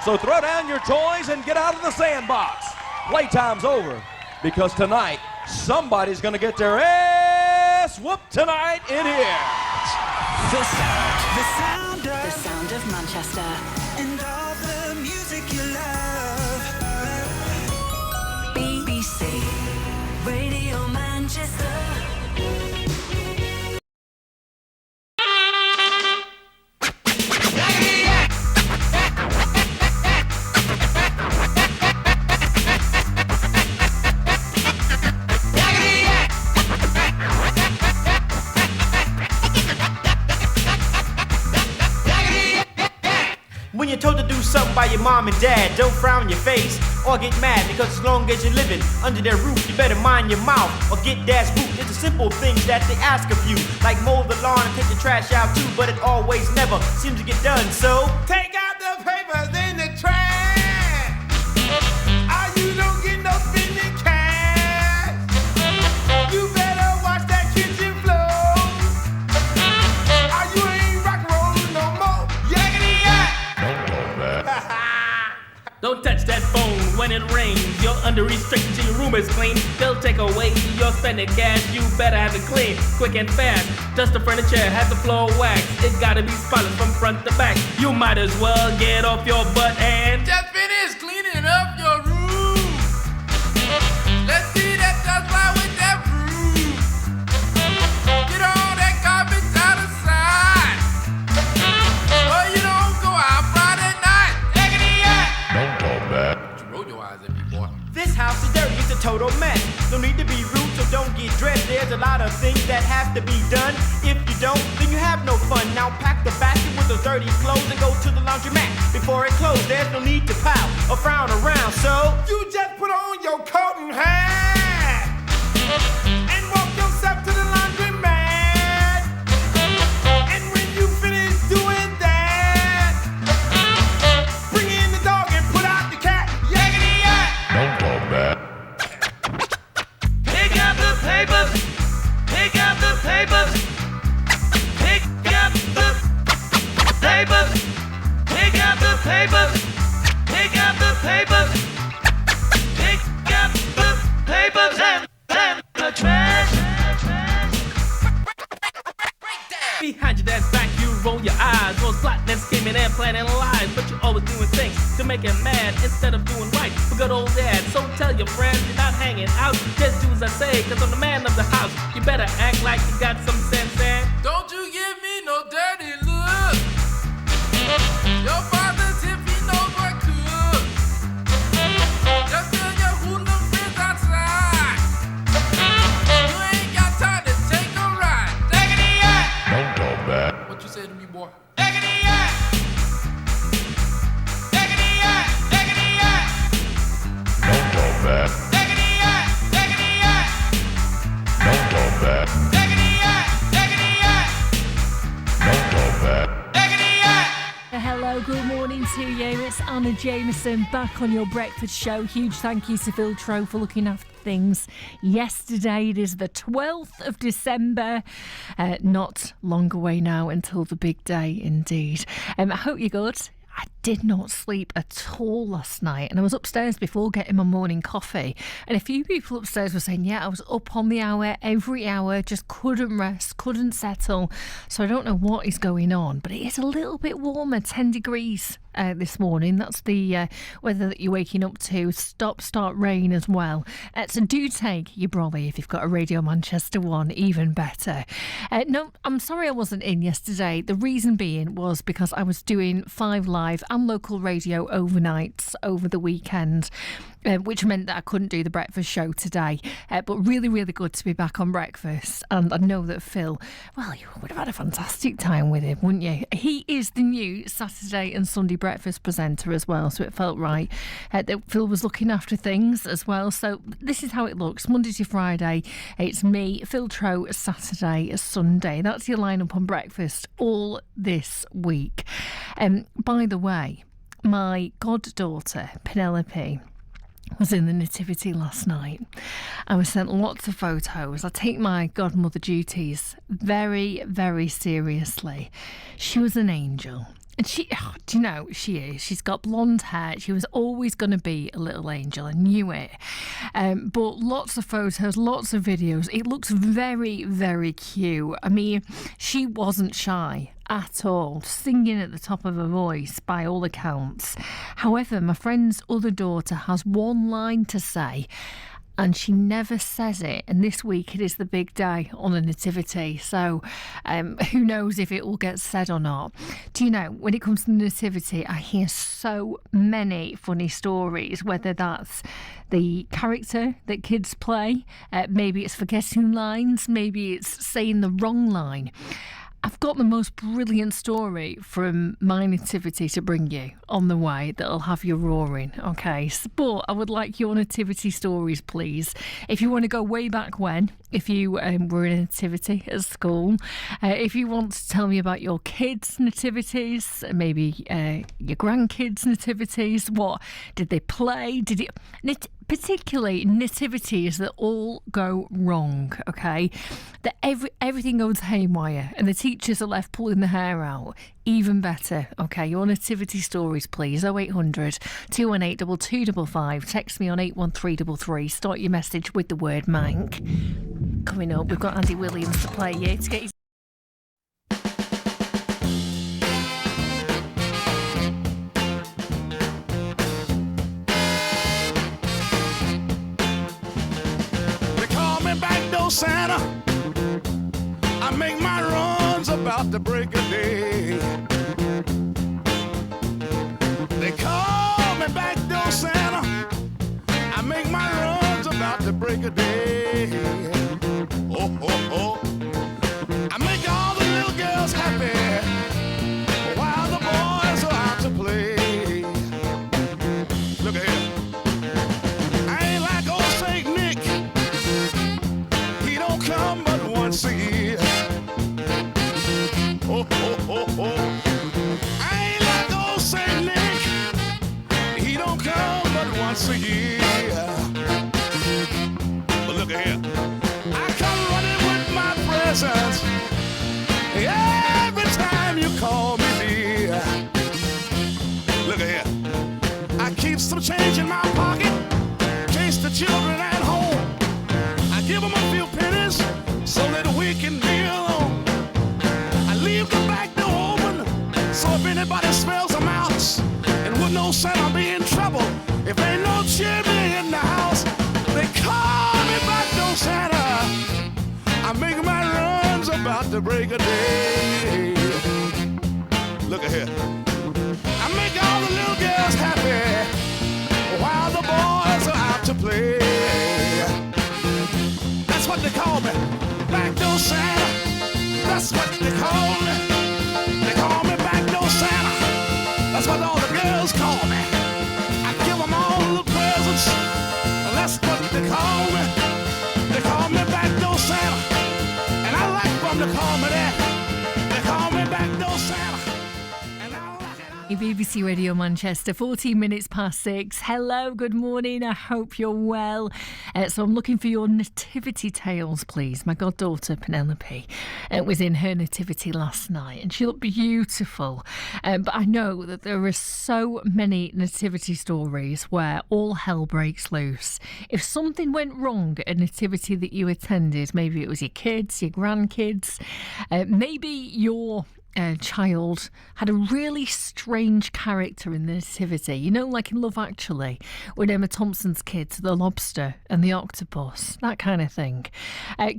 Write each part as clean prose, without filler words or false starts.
So throw down your toys and get out of the sandbox. Playtime's over because tonight somebody's going to get their ass whooped tonight in here. The sound of Manchester. And all the music you love. BBC Radio Manchester. When you're told to do something by your mom and dad, don't frown your face or get mad, because as long as you're living under their roof, you better mind your mouth or get dad's boot. It's the simple things that they ask of you, like mow the lawn and take the trash out too, but it always never seems to get done. So take out the papers in the trash. You don't get no spending cash. You better watch that kitchen floor. You ain't rock rollin' no more. Yakety yak. Don't touch that phone when it rings. You're under restrictions, your room is clean. They'll take away your spending cash. You better have it clean, quick and fast. Dust the furniture, have the floor waxed. It gotta be spotless from front to back. You might as well get off your butt and just finish cleaning up your room. Let's see that dust fly with that broom. Get all that garbage out of sight, or you don't go out Friday night. Don't talk back. Roll your eyes at me, boy. This house is dirty, it's a total mess. No need to be rude, so don't get dressed. There's a lot of things that have to be done. If you don't, then you have no fun. Now pack the basket with those dirty clothes and go to the laundromat before it closes. There's no need to pout or frown around, so you just put on your coat and hat and walk yourself to the laundromat. And when you finish doing that, bring in the dog and put out the cat. Yakety yak. Don't talk back. Pick up the papers. Pick up the papers. Pick up the papers. Pick up the papers. Pick up the papers. Pick up the papers and the trash. Behind your dad's back, you roll your eyes. Most plotting and scheming and planning lies, but you're always doing things to make him mad instead of doing right for good old dad. So tell your friends you're not hanging out. Just do as I say, cause I'm the man of the house. You better act like you got some sense and don't you give me no dirty look. Your father's if he knows what cook. Just tell your hoodlum friends outside. You ain't got time to take a ride. Diggity yak. Don't talk back. What you say to me, boy? Diggity yak. Diggity yak. Diggity yak. Don't talk back. Diggity yak. Diggity yak. Don't talk back. Diggity yak. Diggity yak. Don't talk back. Diggity yak. Hello, good morning to you. It's Anna Jameson back on your breakfast show. Huge thank you to Phil Tro for looking after things yesterday. It is the 12th of December. Not long away now until the big day indeed. I hope you're good. I did not sleep at all last night, and I was upstairs before getting my morning coffee, and a few people upstairs were saying, yeah, I was up on the hour, every hour, just couldn't rest, couldn't settle. So I don't know what is going on, but it is a little bit warmer, 10 degrees this morning. That's the weather that you're waking up to. Start rain as well. So do take your brolly if you've got a Radio Manchester one, even better. No, I'm sorry I wasn't in yesterday. The reason being was because I was doing 5 Live and local radio overnights over the weekend, which meant that I couldn't do the breakfast show today. But really, really good to be back on breakfast. And I know that Phil, well, you would have had a fantastic time with him, wouldn't you? He is the new Saturday and Sunday breakfast presenter as well, so it felt right that Phil was looking after things as well. So this is how it looks. Monday to Friday, it's me, Phil Tro, Saturday, Sunday. That's your lineup on breakfast all this week. By the way, my goddaughter, Penelope, was in the nativity last night. I was sent lots of photos. I take my godmother duties very, very seriously. She was an angel. And she, do you know, she is. She's got blonde hair. She was always going to be a little angel. I knew it. But lots of photos, lots of videos. It looks very, very cute. I mean, she wasn't shy at all, singing at the top of her voice by all accounts. However, my friend's other daughter has one line to say, and she never says it. And this week it is the big day on the nativity, so who knows if it will get said or not. Do you know, when it comes to the nativity, I hear so many funny stories, whether that's the character that kids play, maybe it's forgetting lines, maybe it's saying the wrong line. I've got the most brilliant story from my nativity to bring you on the way that'll have you roaring, okay? But I would like your nativity stories, please. If you want to go way back when, if you were in a nativity at school, if you want to tell me about your kids' nativities, maybe your grandkids' nativities, what did they play? Particularly nativities that all go wrong, okay? That everything goes haywire and the teachers are left pulling the hair out. Even better, okay? Your nativity stories, please. 0800 218 2255. Text me on 81333. Start your message with the word Mank. Coming up, we've got Andy Williams to play you to get his. Santa, I make my runs about the break of day. They call me backdoor Santa, I make my runs about the break of day. Oh, oh, oh, I make all the little girls happy while the boys are out to play. Look at here. Come but once a year. Oh, oh, oh, oh. I ain't like old Saint Nick. He don't come but once a year. But look at here. I come running with my presents every time you call me dear. Look at here. I keep some change in my pocket in case the children at home. I give them a few pennies so that we can be alone. I leave the back door open so if anybody smells a mouse, and with no scent I'll be in trouble. If ain't no chimney in the house, they call me back door Santa. I make my runs about the break of day. Look at here. I make all the little girls happy while the boys are out to play. That's what they call me, backdoor Santa. That's what they call me. They call me backdoor Santa. That's what all the girls call me. I give them all the presents. That's what they call me. They call me backdoor Santa. And I like them to call me that. They call me backdoor Santa. BBC Radio Manchester, 14 minutes past 6. Hello, good morning. I hope you're well. So I'm looking for your nativity tales, please. My goddaughter Penelope was in her nativity last night and she looked beautiful. But I know that there are so many nativity stories where all hell breaks loose. If something went wrong at a nativity that you attended, maybe it was your kids, your grandkids, maybe your child had a really strange character in the nativity. You know, like in Love Actually, with Emma Thompson's kids, the lobster and the octopus, that kind of thing.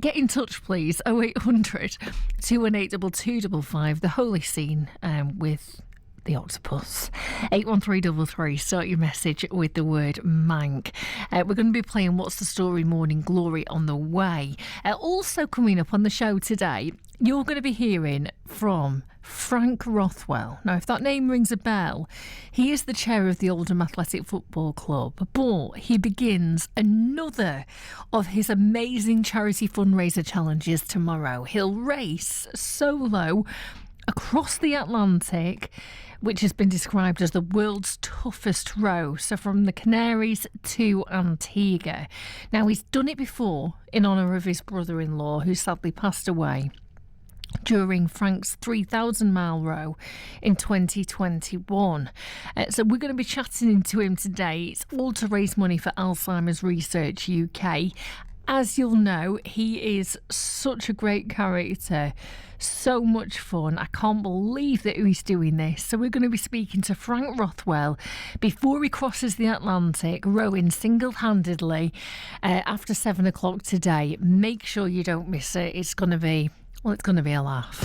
Get in touch, please. 0800 218 2255. The holy scene with the octopus. 81333. Start your message with the word Mank. We're going to be playing What's the Story Morning Glory on the way. Also coming up on the show today, you're going to be hearing from Frank Rothwell. Now, if that name rings a bell, he is the chair of the Oldham Athletic Football Club, but he begins another of his amazing charity fundraiser challenges tomorrow. He'll race solo across the Atlantic, which has been described as the world's toughest row, so from the Canaries to Antigua. Now, he's done it before in honour of his brother-in-law, who sadly passed away during Frank's 3,000-mile row in 2021. So we're going to be chatting to him today. It's all to raise money for Alzheimer's Research UK. As you'll know, he is such a great character, so much fun. I can't believe that he's doing this. So we're going to be speaking to Frank Rothwell before he crosses the Atlantic, rowing single-handedly after 7 o'clock today. Make sure you don't miss it. It's going to be a laugh.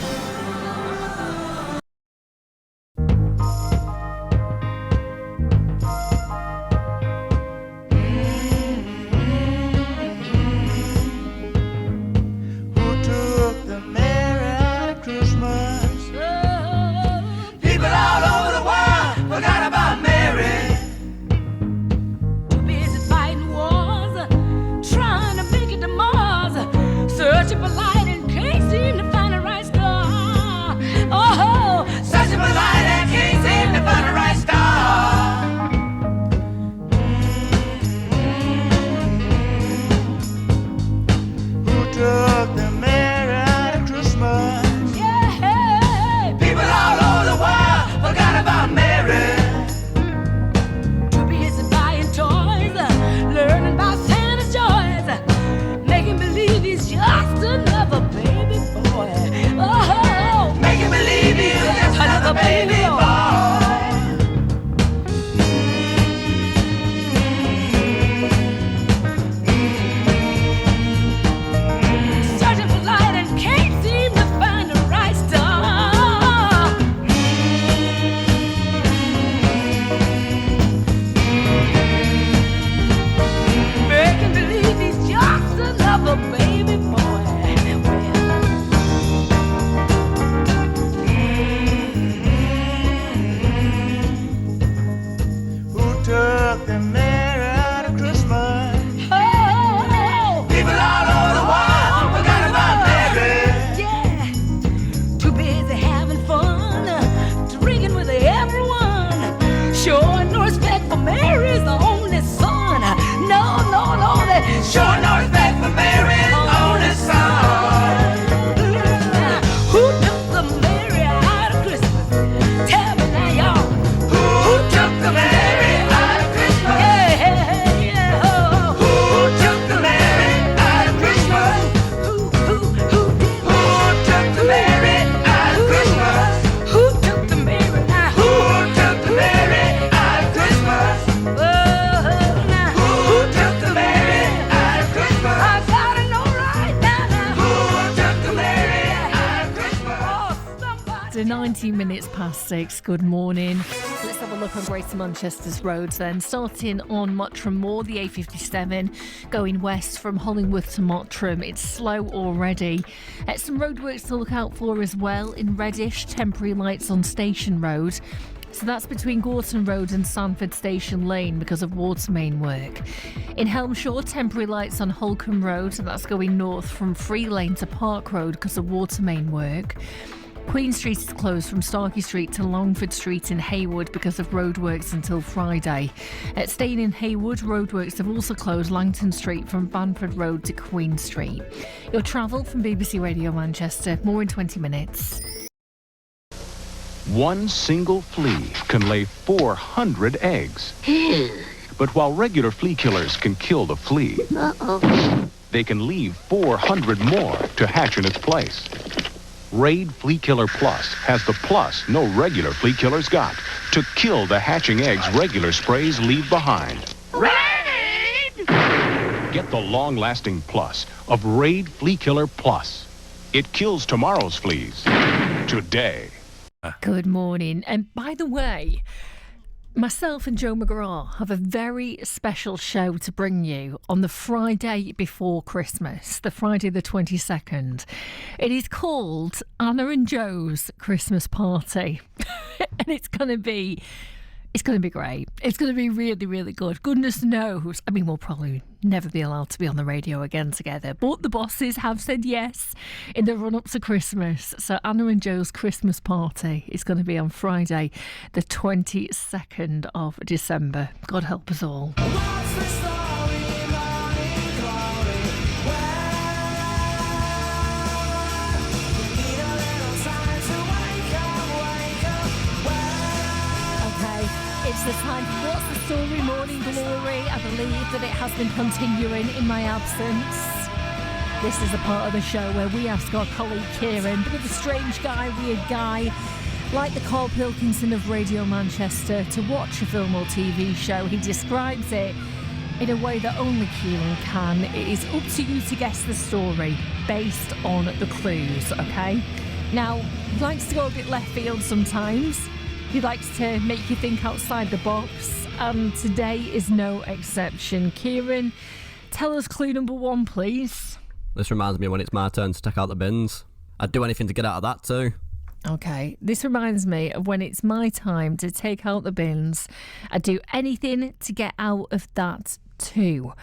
So 19 minutes past 6. Good morning. Let's have a look on Greater Manchester's roads then. Starting on Mottram Moor, the A57, going west from Hollingworth to Mottram. It's slow already. Some roadworks to look out for as well in Reddish. Temporary lights on Station Road. So that's between Gorton Road and Sanford Station Lane because of water main work. In Helmshire, temporary lights on Holcombe Road. So that's going north from Free Lane to Park Road because of water main work. Queen Street is closed from Starkey Street to Longford Street in Haywood because of roadworks until Friday. Staying in Haywood, roadworks have also closed Langton Street from Banford Road to Queen Street. Your travel from BBC Radio Manchester. More in 20 minutes. One single flea can lay 400 eggs. But while regular flea killers can kill the flea, they can leave 400 more to hatch in its place. Raid Flea Killer Plus has the plus no regular flea killers got to kill the hatching eggs regular sprays leave behind. Raid! Get the long-lasting plus of Raid Flea Killer Plus. It kills tomorrow's fleas today. Good morning. And by the way, myself and Joe McGrath have a very special show to bring you on the Friday before Christmas, the Friday the 22nd. It is called Anna and Joe's Christmas Party. And it's going to be great. It's going to be really, really good. Goodness knows. I mean, we'll probably never be allowed to be on the radio again together. But the bosses have said yes in the run-up to Christmas. So Anna and Joe's Christmas Party is going to be on Friday, the 22nd of December. God help us all. It's the time for What's the Story Morning Glory. I believe that it has been continuing in my absence. This is the part of the show where we ask our colleague Kieran, bit of a strange guy, weird guy, like the Carl Pilkington of Radio Manchester, to watch a film or TV show. He describes it in a way that only Kieran can. It is up to you to guess the story based on the clues, okay? Now, he likes to go a bit left field sometimes. He likes to make you think outside the box, and today is no exception. Kieran, tell us clue number 1, please. This reminds me of when it's my turn to take out the bins. I'd do anything to get out of that too. Okay, this reminds me of when it's my time to take out the bins. I'd do anything to get out of that too.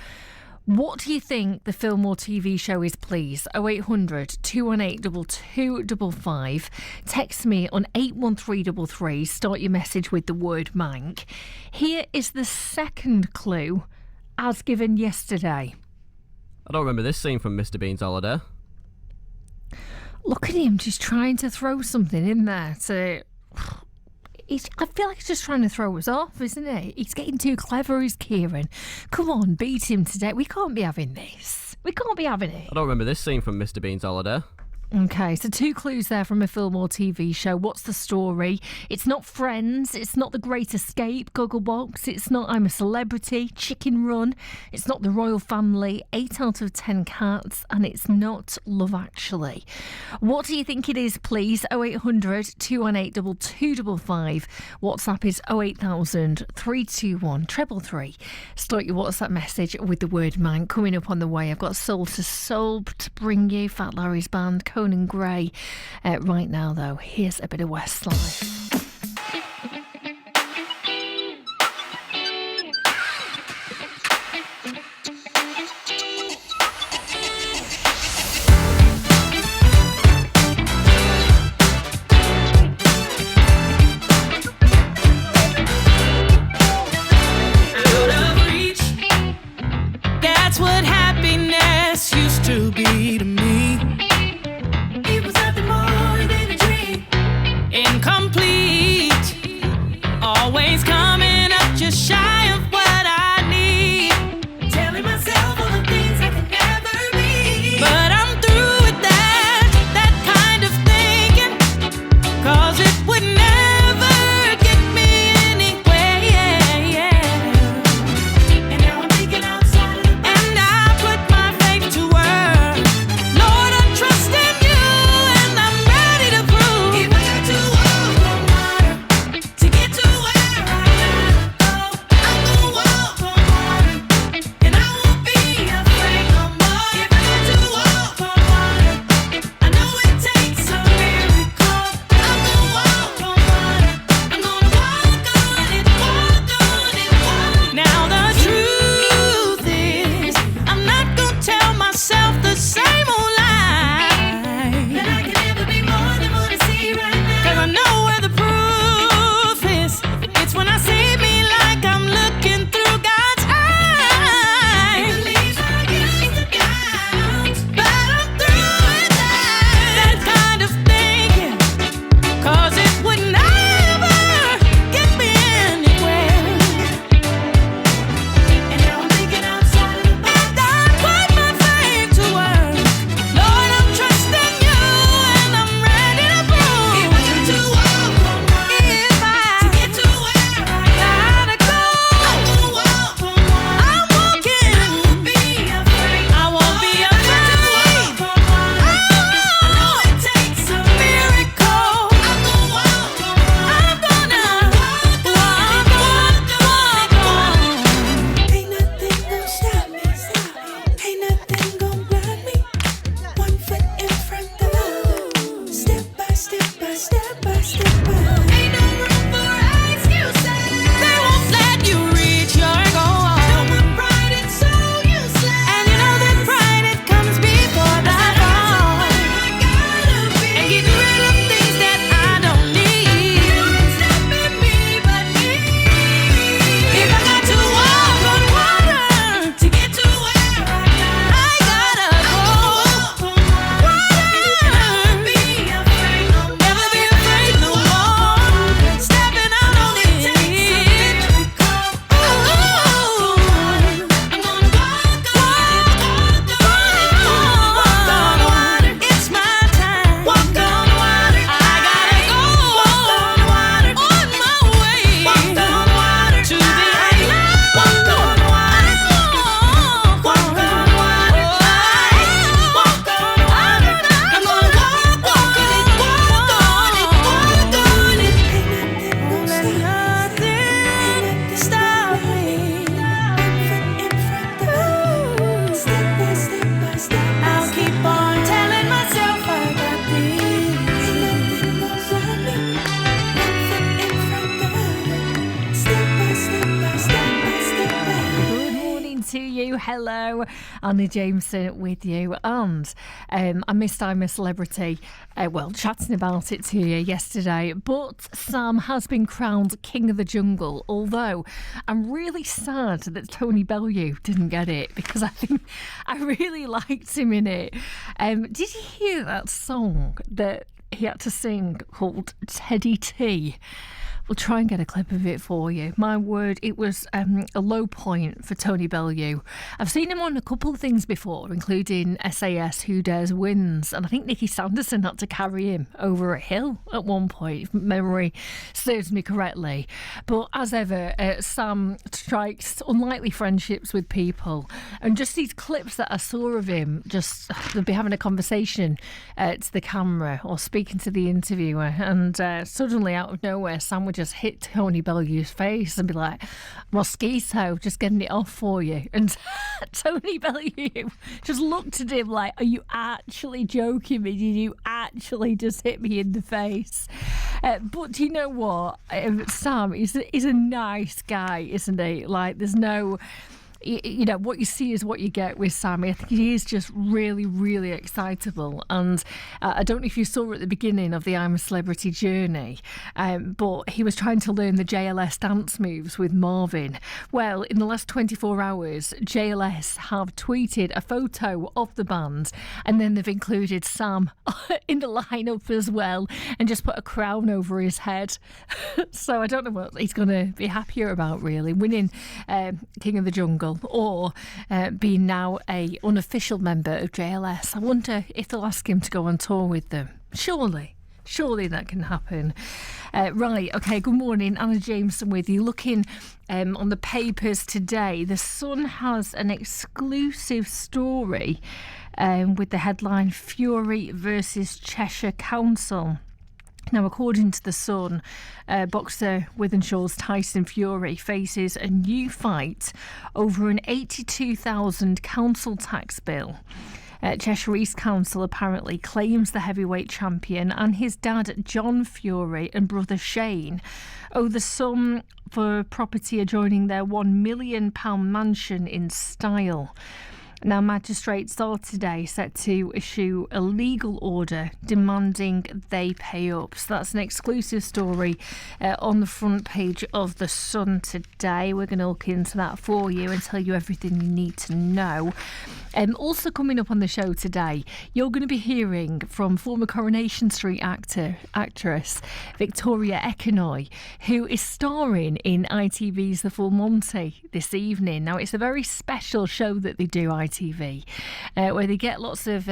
What do you think the film or TV show is, please? 0800 218 2255. Text me on 81333. Start your message with the word mank. Here is the second clue, as given yesterday. I don't remember this scene from Mr. Bean's Holiday. Look at him, just trying to throw something in there to... I feel like he's just trying to throw us off, isn't he? He's getting too clever, is Kieran. Come on, beat him today. We can't be having this. We can't be having it. I don't remember this scene from Mr. Bean's Holiday. Okay, so 2 clues there from a film or TV show. What's the story? It's not Friends. It's not The Great Escape, Gogglebox. It's not I'm a Celebrity, Chicken Run. It's not The Royal Family, 8 out of 10 Cats. And it's not Love Actually. What do you think it is, please? 0800 218 2255. WhatsApp is 08000 321 333. Start your WhatsApp message with the word man. Coming up on the way, I've got Soul to Soul to bring you, Fat Larry's Band, Conan Gray. Right now, though, here's a bit of Westlife. Out of reach, that's what happiness used to be to me. It was nothing more than a dream. Incomplete, always coming up just shy of what I need. Telling myself all the things I could never be. But I'm through with that kind of thinking. 'Cause it would never get me anywhere. And now I'm thinking outside of the box. And I put my faith to work. Lord, I trust in you, and I'm ready to prove. If I got to walk on water to get to where I gotta go, I'm gonna walk on water, and I won't be afraid no more. If I got to walk on water, I know it takes a miracle. I'm gonna walk on water. I'm gonna walk on it, walk on it, walk. Now the truth is, I'm not gonna tell myself the same old lie. That I can never be more than what I see right now. 'Cause I know where the proof is. It's when I see me like I'm looking through God's eyes. It believes I get the doubt, but I'm through with that kind of thinking. 'Cause it would never get me anywhere. And now I'm thinking outside of the box. And I put my faith to work. Lord, I'm trusting you, and I'm ready to prove. If I got to walk on water, to get to where I gotta go, I'm gonna walk on water. I'm walking. I won't be afraid. I won't be afraid. I know it takes a miracle. I'm gonna walk on water. I'm gonna walk on. Ain't nothing gonna stop me. Ain't nothing gonna block me. 1 foot in front of the other. Step by step by step by step by. Ain't no room for excuses. They won't let you reach your goal. No more pride, it's so useless. And you know that pride, it comes before the fall. I gotta be. And getting rid of things that I don't need. Don't step in me but me. If I got to walk on water to get to where I gotta go. Walk on water. Never be afraid no more. Never be afraid no more. Hello, Anna Jameson with you. And I missed I'm a Celebrity, chatting about it to you yesterday. But Sam has been crowned King of the Jungle, although I'm really sad that Tony Bellew didn't get it because I think I really liked him in it. Did you hear that song that he had to sing called Teddy T? We'll try and get a clip of it for you. My word, it was a low point for Tony Bellew. I've seen him on a couple of things before, including SAS Who Dares Wins, and I think Nicky Sanderson had to carry him over a hill at one point, if memory serves me correctly. But as ever, Sam strikes unlikely friendships with people, and just these clips that I saw of him, just they'd be having a conversation to the camera or speaking to the interviewer, and suddenly out of nowhere, Sam would just hit Tony Bellew's face and be like, "Mosquito, just getting it off for you." And Tony Bellew just looked at him like, "Are you actually joking me? Did you actually just hit me in the face?" But you know what? Sam is a nice guy, isn't he? Like, there's no... You know, what you see is what you get with Sammy. I think he is just really, really excitable. And I don't know if you saw at the beginning of the I'm a Celebrity journey, but he was trying to learn the JLS dance moves with Marvin. Well, in the last 24 hours, JLS have tweeted a photo of the band, and then they've included Sam in the lineup as well, and just put a crown over his head. So I don't know what he's going to be happier about, really, winning King of the Jungle, or being now a unofficial member of JLS. I wonder if they'll ask him to go on tour with them. Surely that can happen. Right, okay, good morning, Anna Jameson with you. Looking on the papers today, The Sun has an exclusive story with the headline Fury versus Cheshire Council. Now, according to The Sun, boxer Wythenshawe's Tyson Fury faces a new fight over an £82,000 council tax bill. Cheshire East Council apparently claims the heavyweight champion and his dad John Fury and brother Shane owe the sum for property adjoining their £1 million mansion in Style. Now, magistrates are today set to issue a legal order demanding they pay up. So that's an exclusive story on the front page of The Sun today. We're going to look into that for you and tell you everything you need to know. Also coming up on the show today, you're going to be hearing from former Coronation Street actress Victoria Econoy, who is starring in ITV's The Full Monty this evening. Now, it's a very special show that they do, ITV, where they get lots of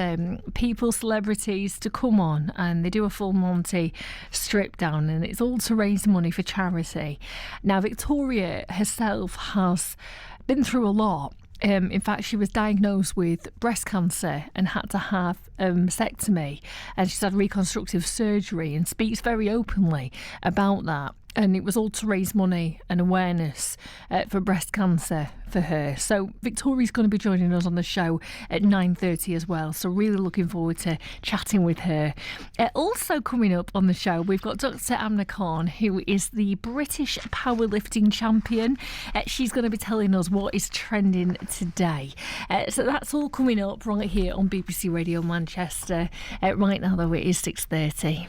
people, celebrities to come on, and they do a Full Monty strip down, and it's all to raise money for charity. Now, Victoria herself has been through a lot. In fact, she was diagnosed with breast cancer and had to have a mastectomy, and she's had reconstructive surgery and speaks very openly about that. And it was all to raise money and awareness for breast cancer for her. So Victoria's going to be joining us on the show at 9:30 as well. So really looking forward to chatting with her. Also coming up on the show, we've got Dr. Amna Khan, who is the British powerlifting champion. She's going to be telling us what is trending today. So that's all coming up right here on BBC Radio Manchester. Right now, though, it is 6:30.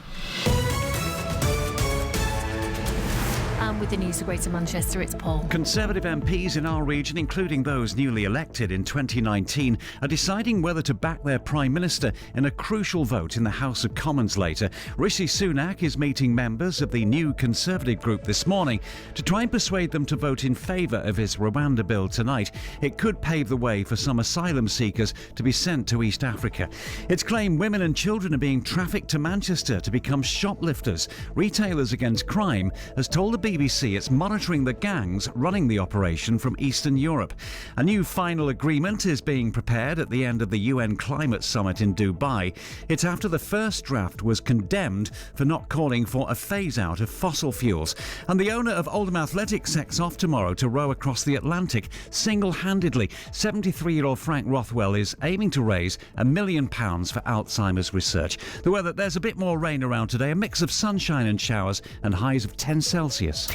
And with the news of Greater Manchester, it's Paul. Conservative MPs in our region, including those newly elected in 2019, are deciding whether to back their Prime Minister in a crucial vote in the House of Commons later. Rishi Sunak is meeting members of the new Conservative group this morning to try and persuade them to vote in favour of his Rwanda bill tonight. It could pave the way for some asylum seekers to be sent to East Africa. It's claimed women and children are being trafficked to Manchester to become shoplifters. Retailers Against Crime has told the BBC it's monitoring the gangs running the operation from Eastern Europe. A new final agreement is being prepared at the end of the UN Climate Summit in Dubai. It's after the first draft was condemned for not calling for a phase-out of fossil fuels. And the owner of Oldham Athletic sets off tomorrow to row across the Atlantic single-handedly. 73-year-old Frank Rothwell is aiming to raise £1 million for Alzheimer's research. The weather, there's a bit more rain around today, a mix of sunshine and showers and highs of 10 Celsius.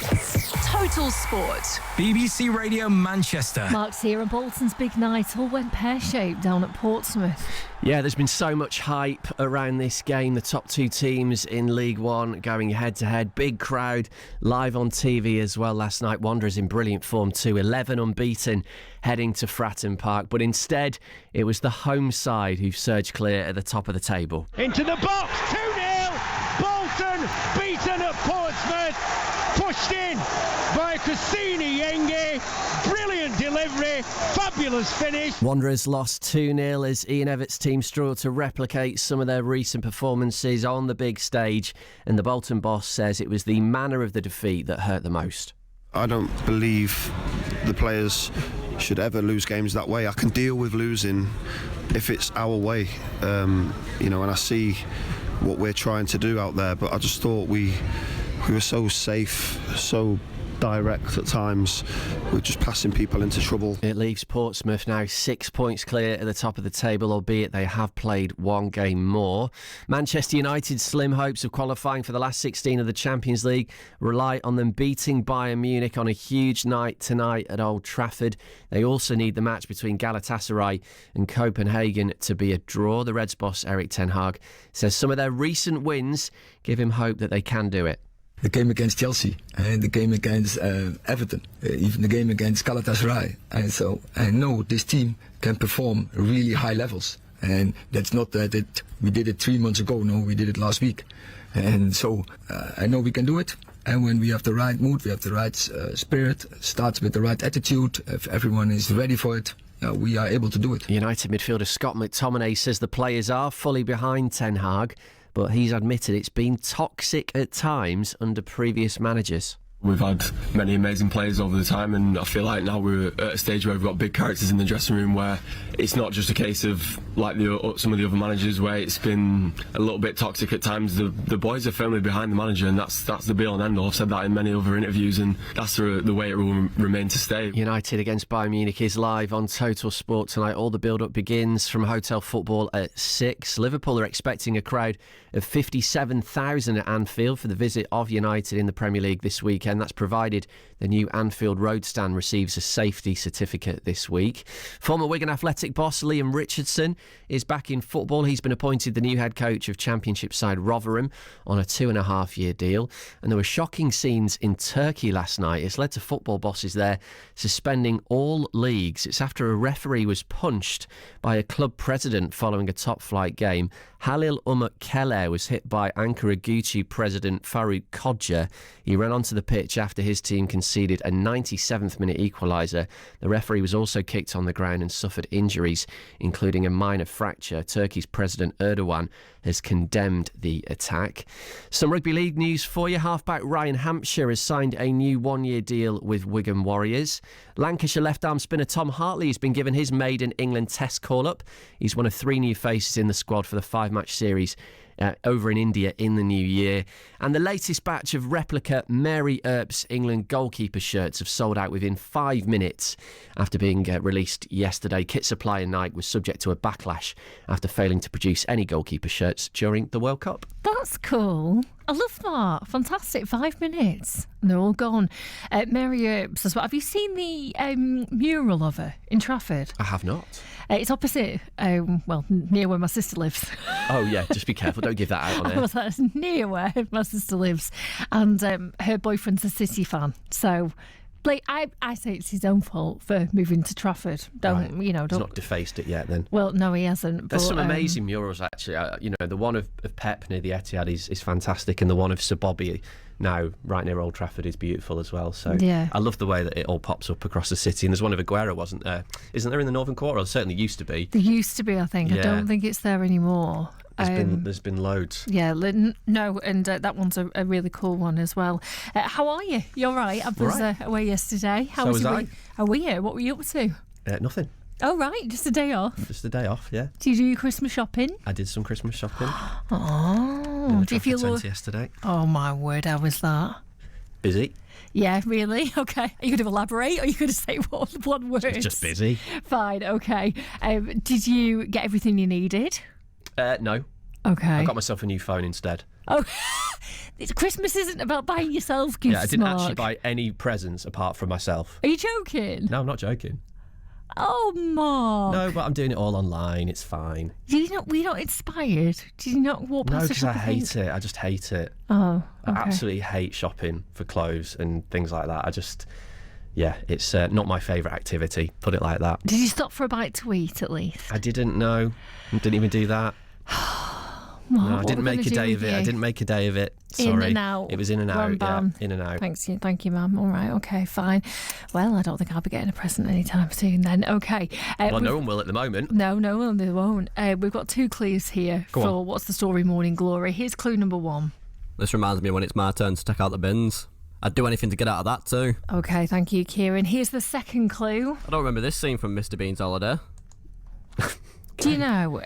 Total Sport. BBC Radio Manchester. Mark's here, and Bolton's big night all went pear-shaped down at Portsmouth. Yeah, there's been so much hype around this game. The top two teams in League One going head-to-head. Big crowd, live on TV as well last night. Wanderers in brilliant form too. 11 unbeaten heading to Fratton Park. But instead, it was the home side who surged clear at the top of the table. Into the box, 2-0. Bolton beaten at Portsmouth. Pushed in by Cassini Yenge. Brilliant delivery, fabulous finish. Wanderers lost 2-0 as Ian Everett's team struggled to replicate some of their recent performances on the big stage, and the Bolton boss says it was the manner of the defeat that hurt the most. I don't believe the players should ever lose games that way. I can deal with losing if it's our way, and I see what we're trying to do out there, but I just thought we were so safe, so direct at times. We're just passing people into trouble. It leaves Portsmouth now 6 points clear at the top of the table, albeit they have played one game more. Manchester United's slim hopes of qualifying for the last 16 of the Champions League rely on them beating Bayern Munich on a huge night tonight at Old Trafford. They also need the match between Galatasaray and Copenhagen to be a draw. The Reds boss Erik ten Hag says some of their recent wins give him hope that they can do it. The game against Chelsea and the game against Everton, even the game against Galatasaray. And so I know this team can perform really high levels. And that's not that we did it 3 months ago. No, we did it last week. And so I know we can do it. And when we have the right mood, we have the right spirit, starts with the right attitude, if everyone is ready for it, we are able to do it. United midfielder Scott McTominay says the players are fully behind Ten Hag, but he's admitted it's been toxic at times under previous managers. We've had many amazing players over the time, and I feel like now we're at a stage where we've got big characters in the dressing room, where it's not just a case of like some of the other managers where it's been a little bit toxic at times. The boys are firmly behind the manager, and that's the be all and end all. I've said that in many other interviews, and that's the way it will remain to stay. United against Bayern Munich is live on Total Sport tonight. All the build-up begins from Hotel Football at 6. Liverpool are expecting a crowd of 57,000 at Anfield for the visit of United in the Premier League this weekend. That's provided the new Anfield Road stand receives a safety certificate this week. Former Wigan Athletic boss Liam Richardson is back in football. He's been appointed the new head coach of Championship side Rotherham on a 2.5-year deal. And there were shocking scenes in Turkey last night. It's led to football bosses there suspending all leagues. It's after a referee was punched by a club president following a top-flight game. Halil Umut Keller was hit by Ankara Gucci president Faruk Kodja. He ran onto the pitch after his team conceded a 97th minute equaliser. The referee was also kicked on the ground and suffered injuries, including a minor fracture. Turkey's President Erdogan has condemned the attack. Some rugby league news for you. Halfback Ryan Hampshire has signed a new 1-year deal with Wigan Warriors. Lancashire left-arm spinner Tom Hartley has been given his maiden England Test call-up. He's one of 3 new faces in the squad for the 5-match series over in India in the new year. And the latest batch of replica Mary Earps England goalkeeper shirts have sold out within 5 minutes after being released yesterday. Kit supplier Nike was subject to a backlash after failing to produce any goalkeeper shirts during the World Cup. That's cool. I love that. Fantastic. 5 minutes. And they're all gone. Mary Earps as well. Have you seen the mural of her in Trafford? I have not. It's opposite, near where my sister lives. Oh, yeah, just be careful. Don't give that out on air. That's near where my sister lives. And her boyfriend's a City fan. So I say it's his own fault for moving to Trafford. Don't. He's not defaced it yet then. Well, no, he hasn't. There's some amazing murals actually. The one of Pep near the Etihad is fantastic, and the one of Sir Bobby now right near Old Trafford is beautiful as well. So yeah. I love the way that it all pops up across the city. And there's one of Aguero, wasn't there? Isn't there in the Northern Quarter? Or certainly used to be. There used to be, I think. Yeah. I don't think it's there anymore. There's been loads. Yeah, no, and that one's a really cool one as well. How are you? You're right. I was away yesterday. How was your week? Oh, were you? What were you up to? Nothing. Oh, right, just a day off. Just a day off, yeah. Did you do your Christmas shopping? I did some Christmas shopping. Oh, do you feel yesterday? Oh my word, how was that? Busy. Yeah, really? Okay. Are you going to elaborate, or are you going to say one word? Just busy. Fine. Okay. Did you get everything you needed? No. Okay. I got myself a new phone instead. Oh, Christmas isn't about buying yourself gifts, Yeah, I didn't actually Mark. buy any presents apart from myself. Are you joking? No, I'm not joking. Oh, Mark. No, but I'm doing it all online. It's fine. Were you not inspired? Did you not walk No, past because I hate it. I just hate it. Oh, okay. I absolutely hate shopping for clothes and things like that. Yeah, it's not my favourite activity, put it like that. Did you stop for a bite to eat, at least? I didn't know. Didn't even do that. No, I what didn't we're make a gonna day do of with it. I you? didn't make a day of it. Sorry. In and out. It was in and out. Wham, bam. Yeah, in and out. Thank you, Mum. All right, okay, fine. Well, I don't think I'll be getting a present anytime soon then. Okay. Well, no one will at the moment. No, they won't. We've got 2 clues here Go for on. What's the Story Morning Glory. Here's clue number 1. This reminds me of when it's my turn to take out the bins. I'd do anything to get out of that too. Okay, thank you, Kieran. Here's the second clue. I don't remember this scene from Mr. Bean's Holiday. Do you know,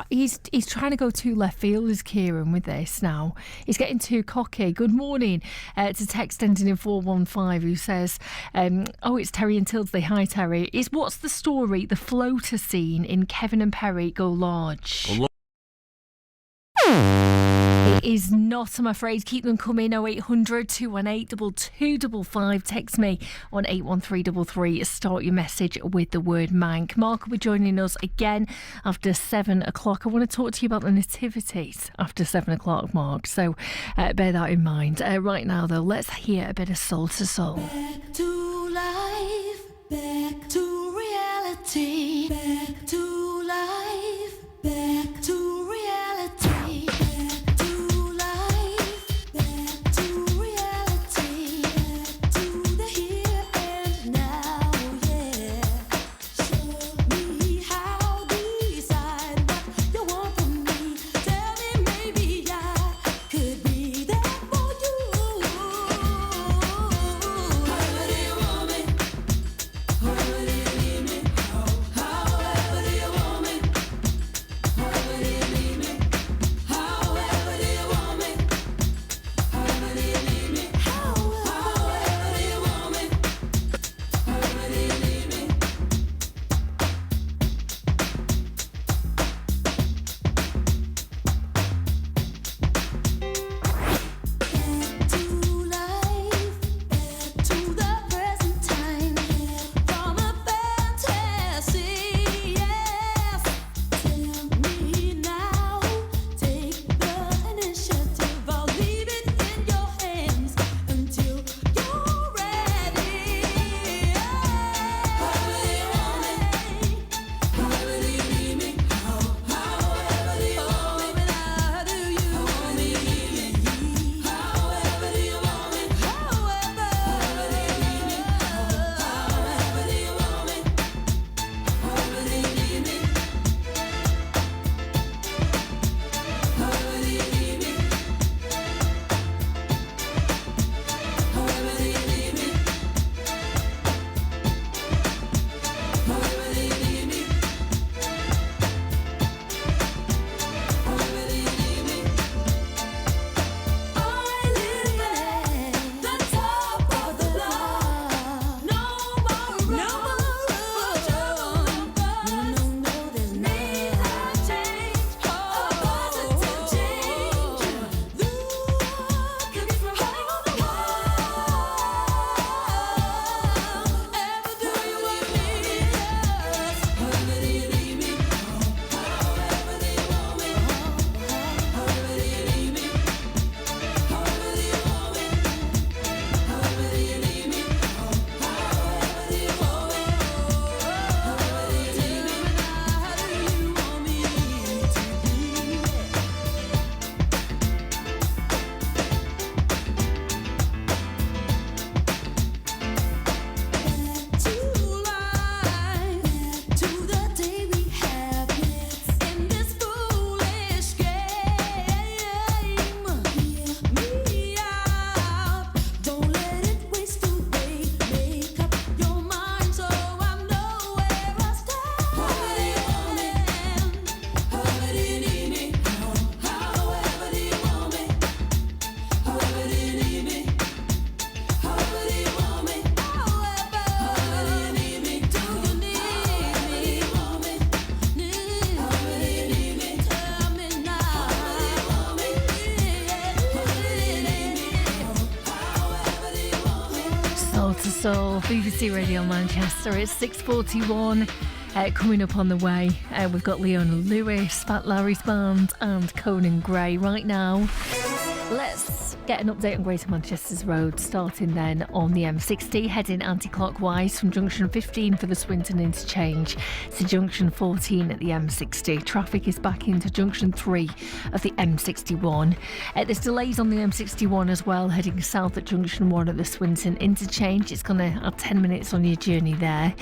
he's trying to go too left field as Kieran with this now. He's getting too cocky. Good morning to text ending in 415 who says, it's Terry and Tildesley. Hi, Terry. It's What's the Story, the floater scene in Kevin and Perry Go Large. It is not, I'm afraid. Keep them coming. 0800 218 2255. Text me on 81333. Start your message with the word Mank. Mark will be joining us again after 7 o'clock. I want to talk to you about the nativities after 7 o'clock, Mark. So bear that in mind. Right now, though, let's hear a bit of Soul to Soul. Back to life, back to reality, back to life, back to reality, back to life, back to reality, back to the here and now, yeah. Show me how, decide what you want from me. Tell me maybe I could be there for you. Heart to Soul, BBC Radio Manchester. It's 6:41. Coming up on the way, we've got Leona Lewis, Fat Larry's Band, and Conan Gray. Right now, let's get an update on Greater Manchester's road, starting then on the M60, heading anti-clockwise from junction 15 for the Swinton interchange to junction 14 at the M60. Traffic is back into junction 3 of the M61. There's delays on the M61 as well, heading south at junction 1 at the Swinton interchange. It's going to add 10 minutes on your journey there.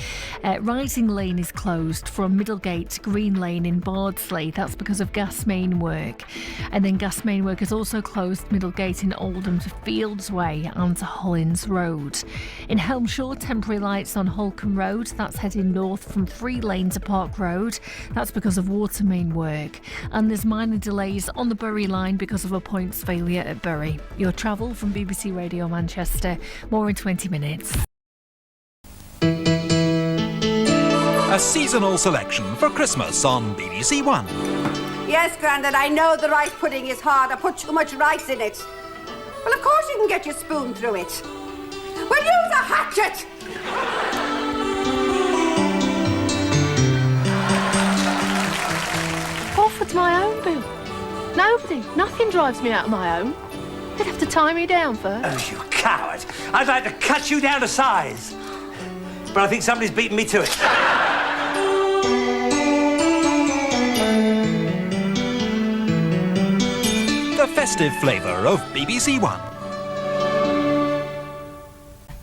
Rising Lane is closed from Middlegate to Green Lane in Bardsley. That's because of gas main work. And then gas main work has also closed Middlegate in Oldham to Fields Way and to Hollins Road. In Helmshire, temporary lights on Holcombe Road. That's heading north from Free Lane to Park Road. That's because of water main work. And there's minor delays on the Bury line because of a points failure at Bury. Your travel from BBC Radio Manchester. More in 20 minutes. A seasonal selection for Christmas on BBC One. Yes, Grandad, I know the rice pudding is hard. I put too much rice in it. Well, of course you can get your spoon through it. Well, use a hatchet! Offered my own bill. Nothing drives me out of my own. They'd have to tie me down first. Oh, you coward. I'd like to cut you down to size. But I think somebody's beaten me to it. The festive flavour of BBC One.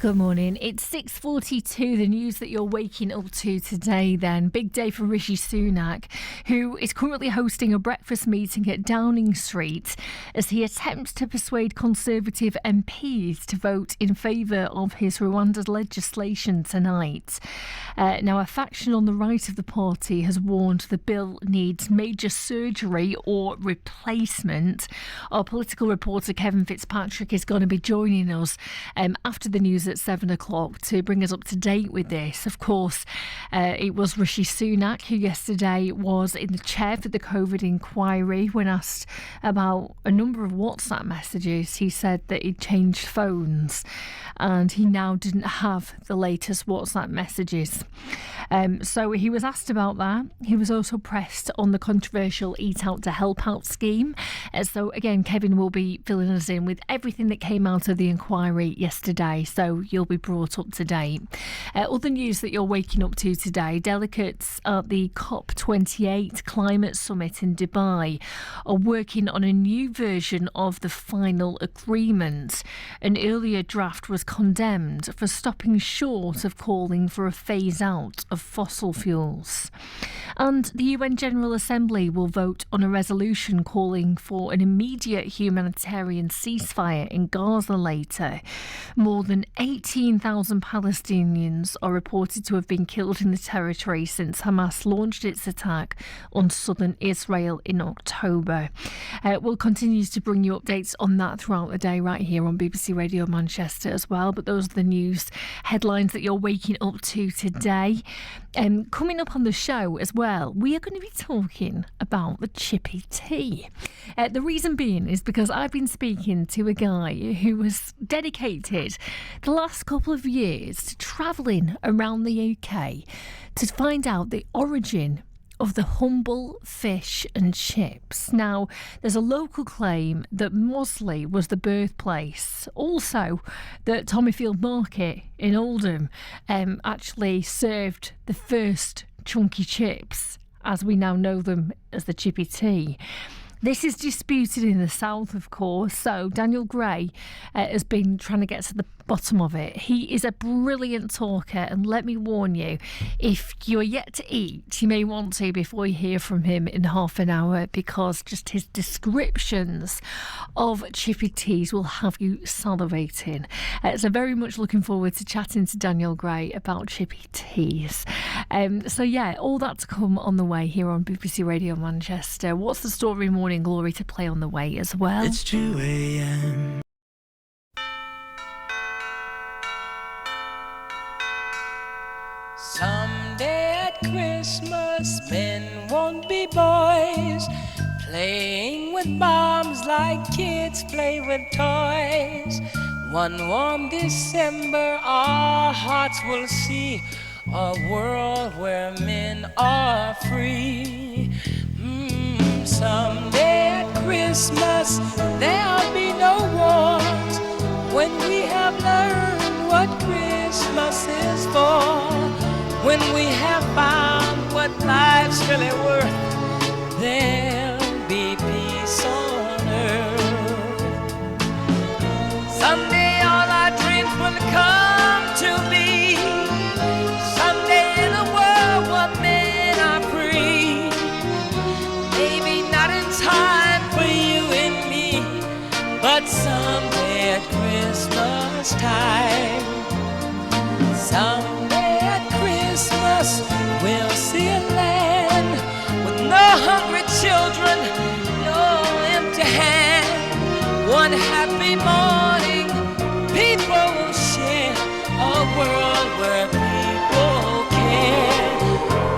Good morning. It's 6:42. The news that you're waking up to today then. Big day for Rishi Sunak, who is currently hosting a breakfast meeting at Downing Street as he attempts to persuade Conservative MPs to vote in favour of his Rwanda legislation tonight. Now, a faction on the right of the party has warned the bill needs major surgery or replacement. Our political reporter Kevin Fitzpatrick is going to be joining us after the news at 7 o'clock to bring us up to date with this. Of course, it was Rishi Sunak who yesterday was in the chair for the COVID inquiry. When asked about a number of WhatsApp messages, he said that he'd changed phones and he now didn't have the latest WhatsApp messages. So he was asked about that. He was also pressed on the controversial Eat Out to Help Out scheme. So again, Kevin will be filling us in with everything that came out of the inquiry yesterday, so you'll be brought up to date. Other news that you're waking up to today: delegates at the COP28 climate summit in Dubai are working on a new version of the final agreement. An earlier draft was condemned for stopping short of calling for a phase out of fossil fuels. And the UN General Assembly will vote on a resolution calling for an immediate humanitarian ceasefire in Gaza later. More than 18,000 Palestinians are reported to have been killed in the territory since Hamas launched its attack on southern Israel in October. We'll continue to bring you updates on that throughout the day right here on BBC Radio Manchester as well. But those are the news headlines that you're waking up to today. Coming up on the show as well, we are going to be talking about the chippy tea. The reason being is because I've been speaking to a guy who has dedicated the last couple of years to travelling around the UK to find out the origin of the humble fish and chips. Now, there's a local claim that Mosley was the birthplace. Also, that Tommyfield Market in Oldham actually served the first chunky chips, as we now know them as the chippy tea. This is disputed in the south, of course, so Daniel Gray has been trying to get to the bottom of it. He is a brilliant talker, and let me warn you, if you're yet to eat, you may want to before you hear from him in half an hour, because just his descriptions of chippy teas will have you salivating. So very much looking forward to chatting to Daniel Gray about chippy teas. So yeah, all that to come on the way here on BBC Radio Manchester. What's the story? Morning Glory to play on the way as well. It's 2 a.m. Someday at Christmas, men won't be boys, playing with bombs like kids play with toys. One warm December, our hearts will see a world where men are free. Someday at Christmas, there'll be no wars when we have learned what Christmas is for. When we have found what life's really worth, there'll be peace on earth. Someday all our dreams will come to be. Someday in a world where men are free. Maybe not in time for you and me, but someday at Christmas time. Someday at Christmas we'll see a land with no hungry children, no empty hand. One happy morning people will share a world where people care.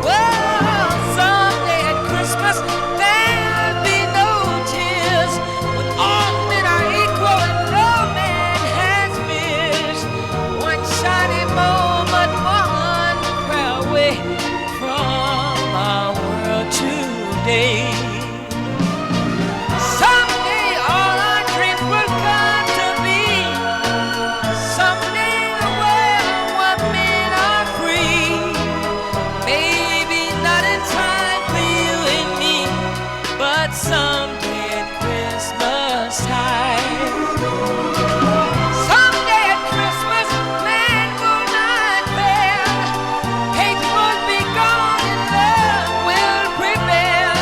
Well, someday at Christmas there'll be no tears, when all men are equal and no man has fears. One shiny moment, one prayer away from our world today. Someday all our dreams will come to be. Someday in a world where men are free. Maybe not in time for you and me, but someday at Christmas time. Someday at Christmas, man will not fail. Hate will be gone and love will prevail.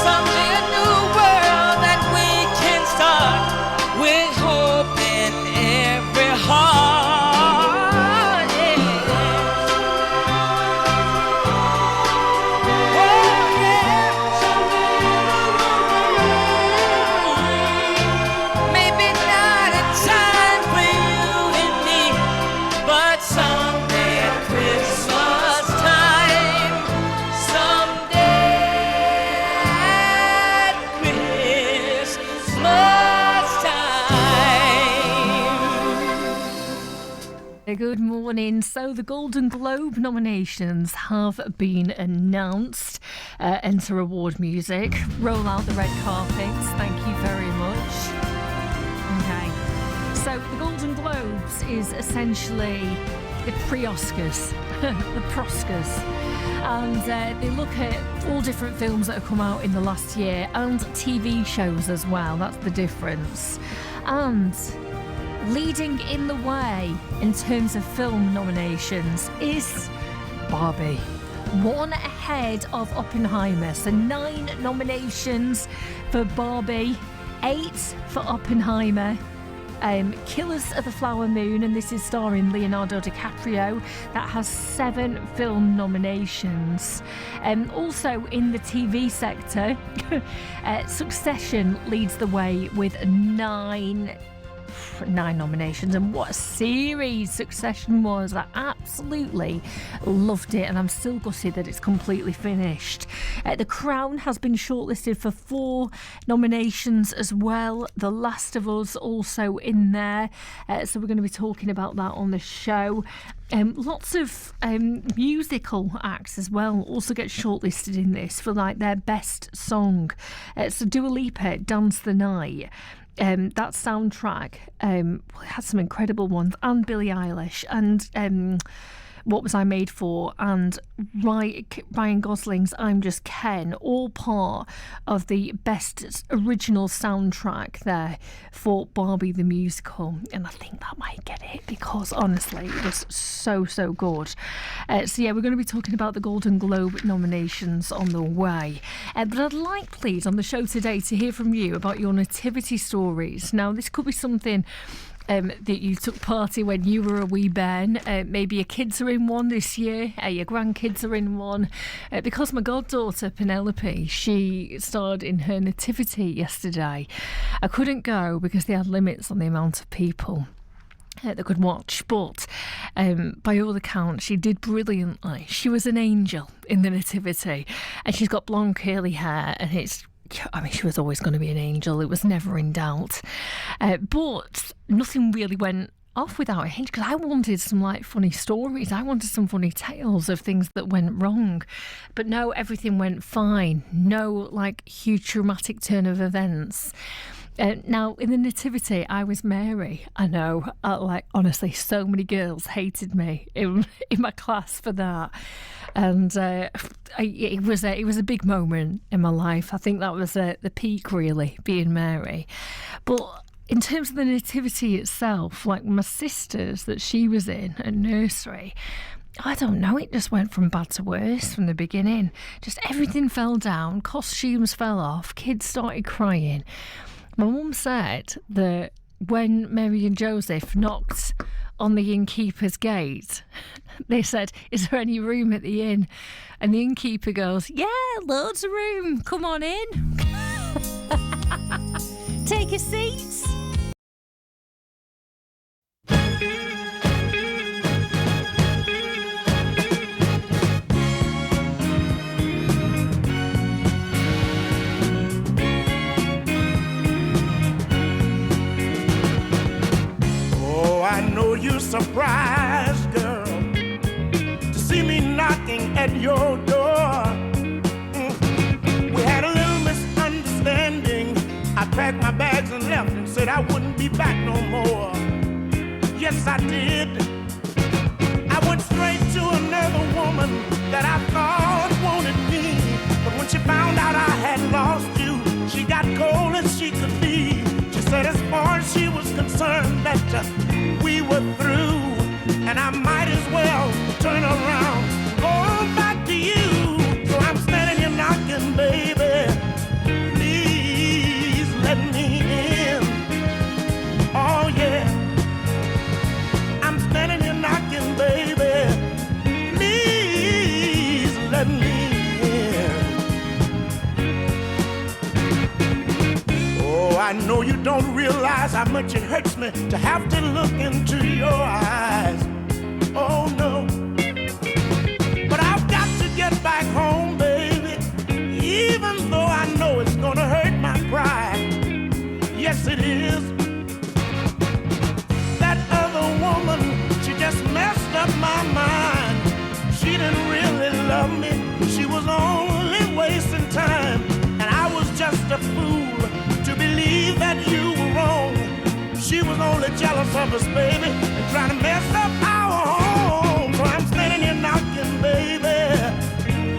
Someday a new world that we can start with hope in every heart. Yeah. Oh, yeah. Maybe not in time for you and me, but someday at Christmas time. Someday at Christmas time. Good morning. So the Golden Globe nominations have been announced. Enter award music. Roll out the red carpet. Thank you very much. Okay. So the Golden Globes is essentially the pre-Oscars, the Proscars. And they look at all different films that have come out in the last year and TV shows as well. That's the difference. And leading in the way in terms of film nominations is Barbie. One ahead of Oppenheimer. So 9 nominations for Barbie, 8 for Oppenheimer. Killers of the Flower Moon, and this is starring Leonardo DiCaprio, that has 7 film nominations. Also in the TV sector, Succession leads the way with 9 nominations, and what a series Succession was. I absolutely loved it, and I'm still gutted that it's completely finished. The Crown has been shortlisted for 4 nominations as well. The Last of Us also in there, so we're going to be talking about that on the show. Lots of musical acts as well also get shortlisted in this for like their best song. So Dua Lipa, Dance the Night. That soundtrack had some incredible ones, and Billie Eilish, and What Was I Made For, and Ryan Gosling's I'm Just Ken, all part of the best original soundtrack there for Barbie the musical. And I think that might get it, because honestly it was so good. So yeah, we're going to be talking about the Golden Globe nominations on the way, but I'd like, please, on the show today to hear from you about your nativity stories. Now this could be something that you took part in when you were a wee bairn. Maybe your kids are in one this year, your grandkids are in one. Because my goddaughter Penelope, she starred in her nativity yesterday. I couldn't go because they had limits on the amount of people that could watch, but by all accounts she did brilliantly. She was an angel in the nativity, and she's got blonde curly hair, and it's I mean, she was always going to be an angel. It was never in doubt. But nothing really went off without a hitch, because I wanted some like funny stories. I wanted some funny tales of things that went wrong. But no, everything went fine. No like huge dramatic turn of events. Now, in the nativity, I was Mary. I know, like, honestly, so many girls hated me in my class for that. And it was a big moment in my life. I think that was the peak, really, being Mary. But in terms of the nativity itself, like my sisters that she was in at nursery, I don't know, it just went from bad to worse from the beginning. Just everything fell down, costumes fell off, kids started crying. My mum said that when Mary and Joseph knocked on the innkeeper's gate, they said, "Is there any room at the inn?" And the innkeeper goes, "Yeah, loads of room. Come on in. Take a seat." I know you're surprised, girl, to see me knocking at your door. We had a little misunderstanding. I packed my bags and left and said I wouldn't be back no more. Yes, I did. I went straight to another woman that I thought wanted me. But when she found out I had lost you, she got cold as she could be. She said as far as she was concerned that we were through, and I might as well turn around, go back to you. So I'm standing here knocking, baby, please let me in. Oh yeah, I'm standing here knocking, baby, please let me in. Oh, I know you don't realize how much it hurts me to have to look into your eyes. Oh no. But I've got to get back home, baby, even though I know it's gonna hurt my pride. Yes, it is. That other woman, she just messed up my mind. She didn't really love me. She was only wasting time. And I was just a fool to believe that you were wrong. She was only jealous of us, baby, and trying to mess up our home. So I'm standing here knocking, baby,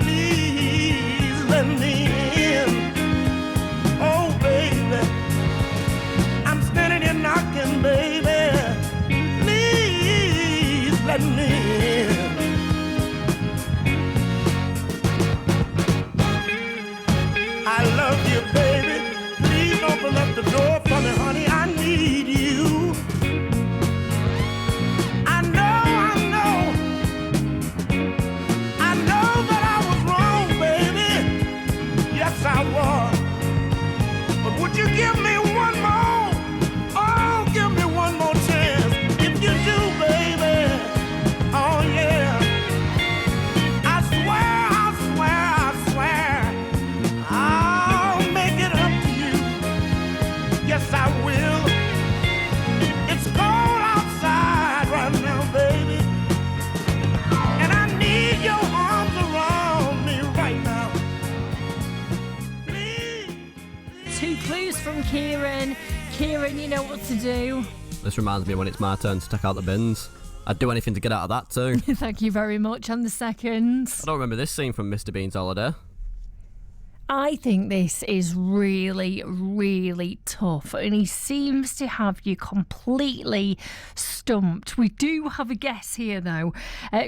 please let me in. Oh, baby, I'm standing here knocking, baby, please let me in. I love you, baby. Please open up the door for me, honey. I need you. I know that I was wrong, baby. Yes, I was. But would you give me one more? Oh, give me one more chance. If you do, baby. Oh, yeah. I swear, I'll make it up to you. Yes, I will. It's cold outside right now, baby, and I need your arms around me right now. Two clues from Kieran. Kieran, you know what to do. This reminds me when it's my turn to take out the bins. I'd do anything to get out of that too. Thank you very much. And the second. I don't remember this scene from Mr. Bean's Holiday. I think this is really, really tough, and he seems to have you completely stumped. We do have a guess here, though.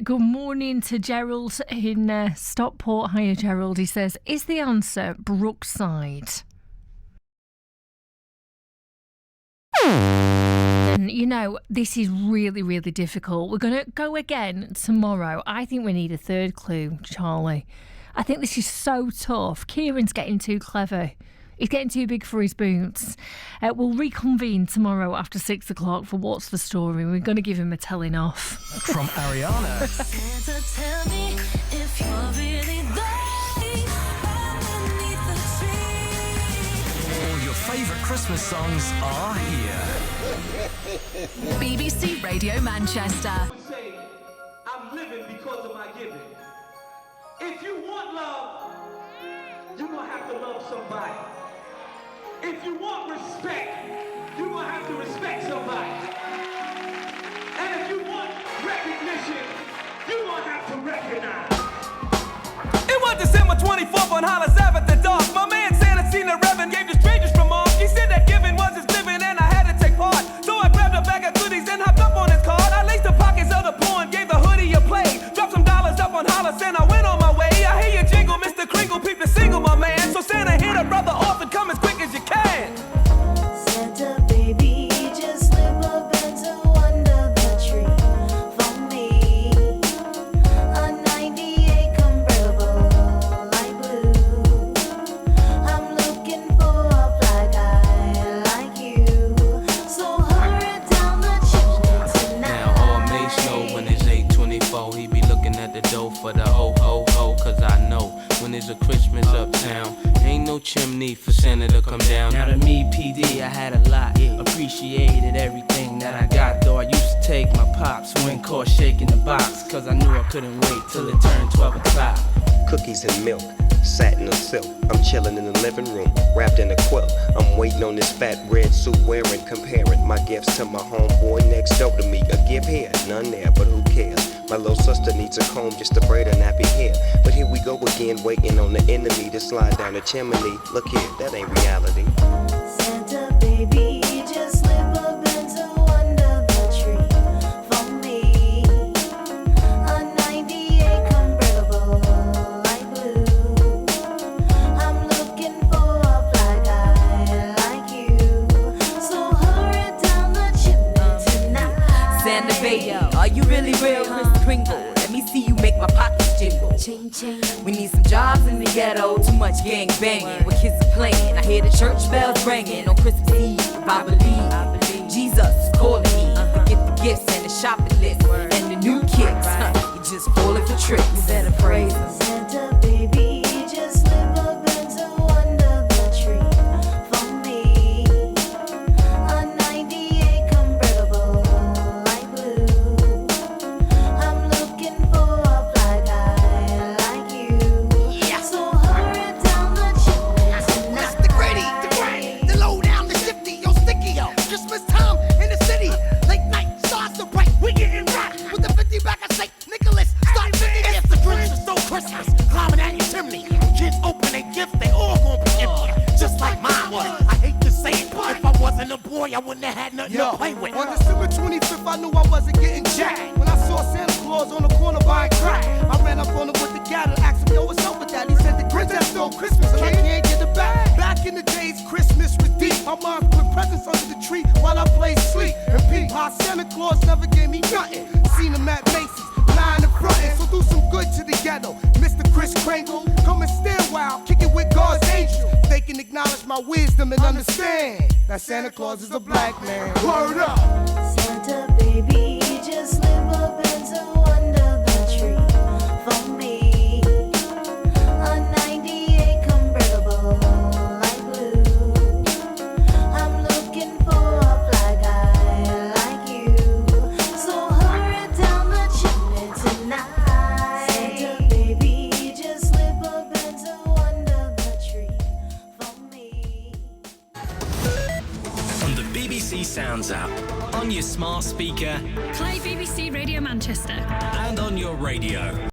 Good morning to Gerald in Stockport. Hiya, Gerald. He says, is the answer Brookside? And, you know, this is really, really difficult. We're going to go again tomorrow. I think we need a third clue, Charlie. I think this is so tough. Kieran's getting too clever. He's getting too big for his boots. We'll reconvene tomorrow after 6 o'clock for What's the Story. We're going to give him a telling off. From Ariana. Santa, tell me if you're really there underneath the tree. favourite Christmas songs are here. BBC Radio Manchester. Say, I'm living because of my giving. If you want love, you're gonna have to love somebody. If you want respect, you're gonna have to respect somebody. And if you want recognition, you're gonna have to recognize. It was December 24th on Hollis Ave at the dark. My man Santa seen the Reverend, gave the strangers from off. He said that giving was his living and I had to take part. So I grabbed a bag of goodies and hopped up on his card. I laced the pockets of the poor and gave the hoodie a play. Dropped some dollars up on Hollis and I went on my way. I hear you jingle, Mr. Kringle, peep the single, my man. So Santa hit a brother off and come as quick as you can. Santa baby, just slip a pencil under the tree for me. A 98 convertible, light blue. I'm looking for a fly guy like you. So hurry down the chimney tonight. Now all mates know when it's 8:24, he be looking at the dough for the ho ho ho. Cause I know when there's a Christmas uptown, ain't no chimney for Santa to come down. Now to me, PD, I had a lot, appreciated everything that I got. Though I used to take my pops when caught shaking the box, cause I knew I couldn't wait till it turned 12 o'clock. Cookies and milk, satin or silk. I'm chilling in the living room, wrapped in a quilt. I'm waiting on this fat red suit wearing, comparing my gifts to my homeboy next door to me. A gift here, none there, but who cares? My little sister needs a comb just to braid her nappy hair. But here we go again, waiting on the enemy to slide down the chimney. Look here, that ain't reality. Santa baby, just slip a pencil under the tree for me. A 98 convertible, light blue. I'm looking for a fly guy like you. So hurry down the chimney tonight. Santa baby, are you really real, Mr. Kringle? Let me see you make my pockets jingle. Ching, ching. We need some jobs in the ghetto, too much gang banging. Where kids are playing, I hear the church bells ringing. On Christmas Eve, I believe Jesus is calling me. Forget the gifts and the shopping list and the new kicks. You're just falling for tricks. You better praise him. Santa baby, just slip a pencil under the tree for me. A 98 convertible, light blue. I'm looking for a fly guy like you. So hurry down the chimney tonight. The gritty, the low down, the shifty, yo, sticky, yo. Christmas time in the city, late night, stars so bright, we getting right. With the 50 back, I say, Nicholas, start fitting if the Grinch stole Christmas, climbing at your chimney. Kids open their gifts, they all gonna be empty, just like mine was. I hate to say it, but if I wasn't a boy, I wouldn't have had nothing to play with. On December 25th, I knew I wasn't getting jacked. When I saw Santa Claus on the corner buying crack, I ran up on him with the gat and asked him, yo, what's up with that? He said, the Grinch that stole Christmas, and I can't get it back. Back in the days, Christmas was deep. My mom put presents under the tree while I played sleep. And peep, how Santa Claus never gave me nothing. Seen him at Macy's, lying in front, so do some good to the ghetto. Mr. Chris Kringle, come and stand while kick it with God's angel. They can acknowledge my wisdom and understand that Santa Claus is a black man. Word up! Santa baby, just slip a pencil under the tree for me. A 98 convertible, light blue. I'm looking for a fly guy like you. So hurry down the chimney tonight. Santa baby, just slip a pencil under the tree for me. On the BBC Sounds app, on your smart speaker, Play BBC Radio Manchester. and on your radio.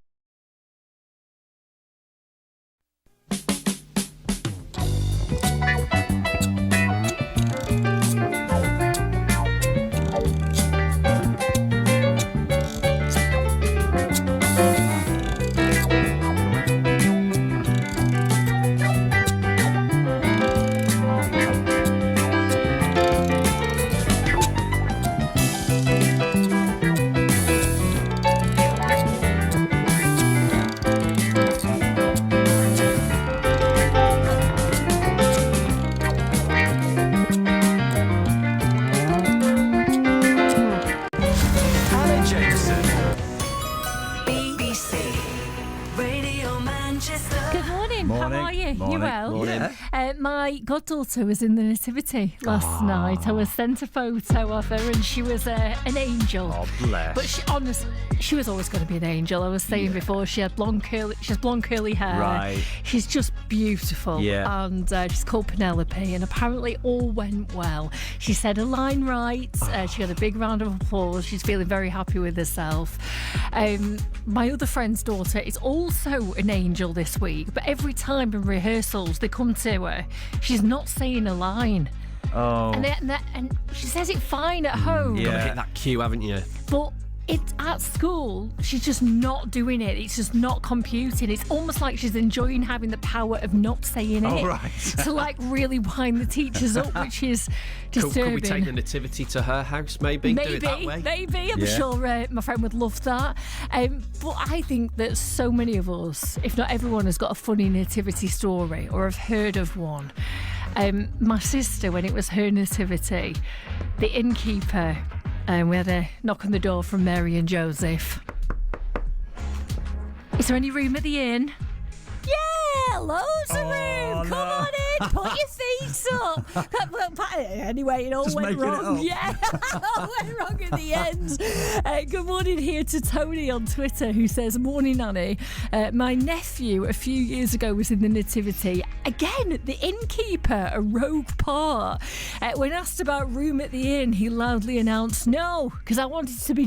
My goddaughter was in the nativity last night. I was sent a photo of her, and she was an angel. Oh, bless. But she was always going to be an angel. I was saying before, she has blonde curly hair. Right. She's just beautiful. Yeah. And she's called Penelope, and apparently all went well. She said a line right. She got a big round of applause. She's feeling very happy with herself. My other friend's daughter is also an angel this week, but every time in rehearsals they come to her, she's not saying a line. Oh. And she says it fine at home. You've got to hit that cue, haven't you? But it's at school, she's just not doing it. It's just not computing. It's almost like she's enjoying having the power of not saying it. Oh, right. To like really wind the teachers up, which is disturbing. Could we take the nativity to her house, maybe? Do it that way? Maybe. I'm sure my friend would love that. But I think that so many of us, if not everyone, has got a funny nativity story or have heard of one. My sister, when it was her nativity, the innkeeper, we had a knock on the door from Mary and Joseph. Is there any room at the inn? Yeah, loads of room. Come on in, put your feet up. Anyway, it all Just went making it wrong. up. Yeah, it all went wrong at the end. Good morning here to Tony on Twitter, who says, "Morning, Nanny. My nephew a few years ago was in the nativity. Again, the innkeeper, a rogue part. When asked about room at the inn, he loudly announced, 'No, because I wanted to be